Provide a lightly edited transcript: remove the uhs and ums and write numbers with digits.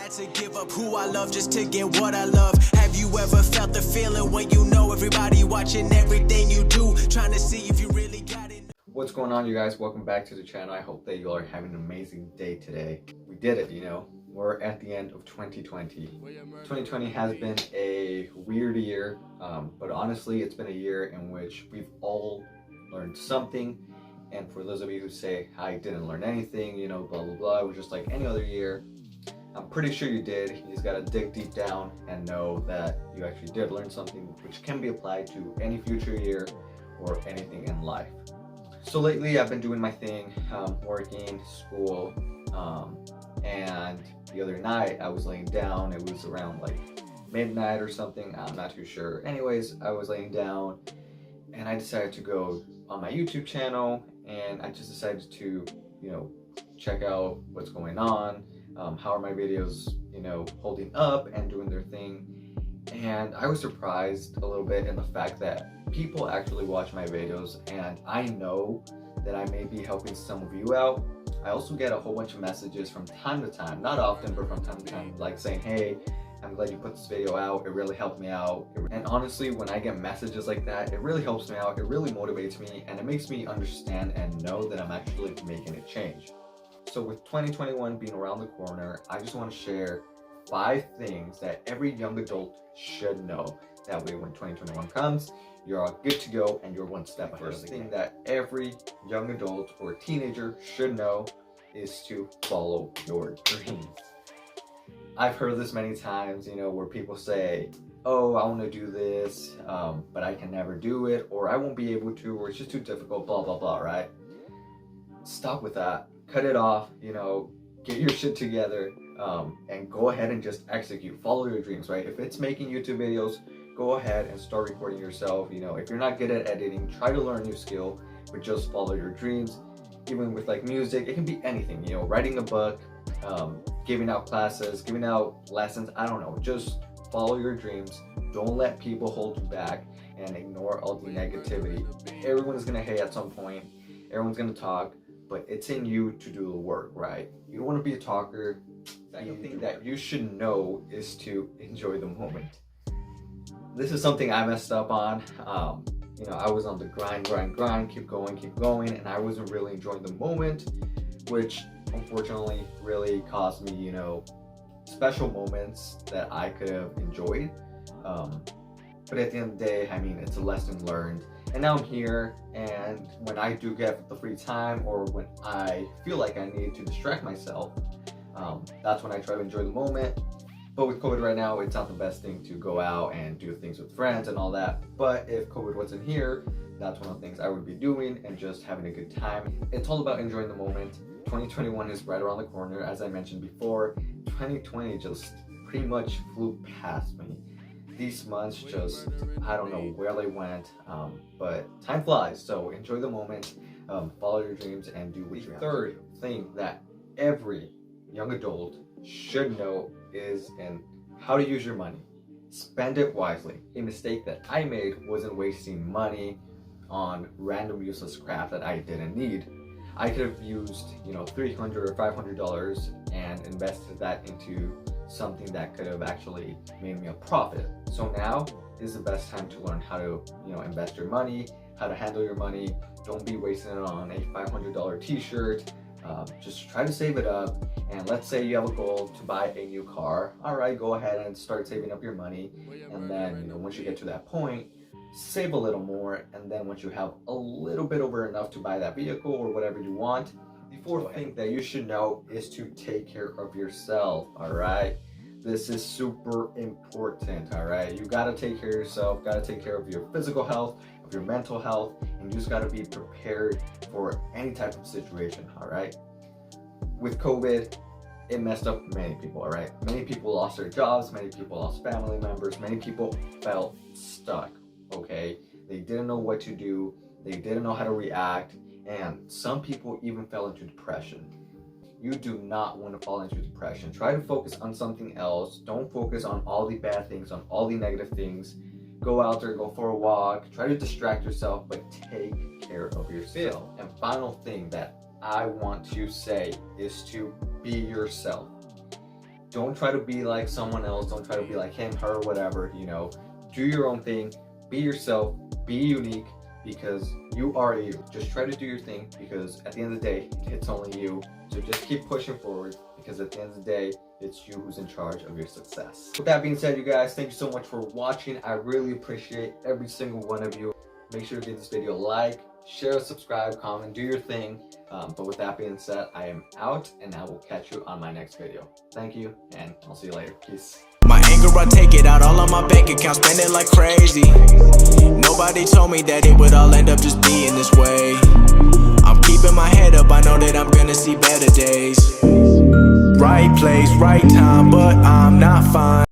had to give up who I love just to get what I love. Have you ever felt the feeling when you know everybody watching everything you do, trying to see if you really got it? What's going on, you guys? Welcome back to the channel. I hope that you all are having an amazing day today. We did it, We're at the end of 2020. 2020 has been a weird year, but honestly, it's been a year in which we've all learned something. And for those of you who say, I didn't learn anything, blah, blah, blah, it was just like any other year, I'm pretty sure you did. You just gotta dig deep down and know that you actually did learn something which can be applied to any future year or anything in life. So lately I've been doing my thing, working, school, and the other night I was laying down. It was around like midnight or something, I'm not too sure. Anyways, I was laying down and I decided to go on my YouTube channel, and I just decided to, check out what's going on, how are my videos, holding up and doing their thing. And I was surprised a little bit in the fact that people actually watch my videos, and I know that I may be helping some of you out. I also get a whole bunch of messages from time to time, not often, but from time to time, like saying, hey, I'm glad you put this video out, it really helped me out. And honestly, when I get messages like that, it really helps me out, it really motivates me, and it makes me understand and know that I'm actually making a change. So with 2021 being around the corner, I just want to share 5 things that every young adult should know. That way when 2021 comes, you're all good to go and you're one step ahead. First thing that every young adult or teenager should know is to follow your dreams. I've heard this many times, where people say, oh, I want to do this, but I can never do it, or I won't be able to, or it's just too difficult, blah, blah, blah, right? Stop with that. Cut it off, get your shit together, and go ahead and just execute. Follow your dreams, right? If it's making YouTube videos, go ahead and start recording yourself. If you're not good at editing, try to learn a new skill, but just follow your dreams. Even with like music, it can be anything, writing a book, giving out classes, giving out lessons, I don't know, just follow your dreams. Don't let people hold you back and ignore all the negativity. Everyone is gonna hate at some point, everyone's gonna talk, but it's in you to do the work, right? You don't wanna be a talker. The thing that you should know is to enjoy the moment. This is something I messed up on. I was on the grind, keep going, and I wasn't really enjoying the moment, which unfortunately really cost me, special moments that I could have enjoyed. But at the end of the day, it's a lesson learned. And now I'm here, and when I do get the free time, or when I feel like I need to distract myself, that's when I try to enjoy the moment. But with COVID right now, it's not the best thing to go out and do things with friends and all that. But if COVID wasn't here, that's one of the things I would be doing and just having a good time. It's all about enjoying the moment. 2021 is right around the corner. As I mentioned before, 2020 just pretty much flew past me. These months just, I don't know where they went, but time flies. So enjoy the moment, follow your dreams, and do what you have. The third thing that every young adult should know is in how to use your money. Spend it wisely. A mistake that I made wasn't wasting money on random useless crap that I didn't need. I could have used, $300 or $500 and invested that into something that could have actually made me a profit. So now is the best time to learn how to, invest your money, how to handle your money. Don't be wasting it on a $500 t-shirt. Just try to save it up, and let's say you have a goal to buy a new car. All right, go ahead and start saving up your money, and then once you get to that point, save a little more, and then once you have a little bit over enough to buy that vehicle or whatever you want, the fourth thing that you should know is to take care of yourself. All right, this is super important. All right, you got to take care of yourself, got to take care of your physical health, of your mental health, and you just got to be prepared for any type of situation. All right, with COVID, it messed up many people. All right, many people lost their jobs, many people lost family members, many people felt stuck. Okay, they didn't know what to do, they didn't know how to react, and some people even fell into depression. You do not want to fall into depression. Try to focus on something else. Don't focus on all the bad things, on all the negative things. Go out there, go for a walk, try to distract yourself, but take care of yourself. And final thing that I want to say is to be yourself. Don't try to be like someone else. Don't try to be like him, her, whatever, you know. Do your own thing. Be yourself. Be unique, because you are you. Just try to do your thing, because at the end of the day, it's only you. So just keep pushing forward, because at the end of the day, it's you who's in charge of your success. With that being said, you guys, thank you so much for watching. I really appreciate every single one of you. Make sure to give this video a like, share, subscribe, comment, do your thing. But with that being said, I am out, and I will catch you on my next video. Thank you, and I'll see you later. Peace. My anger, I take it out all on my bank account, spend it like crazy. Nobody told me that it would all end up just being this way. I'm keeping my head up, I know that I'm gonna see better days. Right place, right time, but I'm not fine.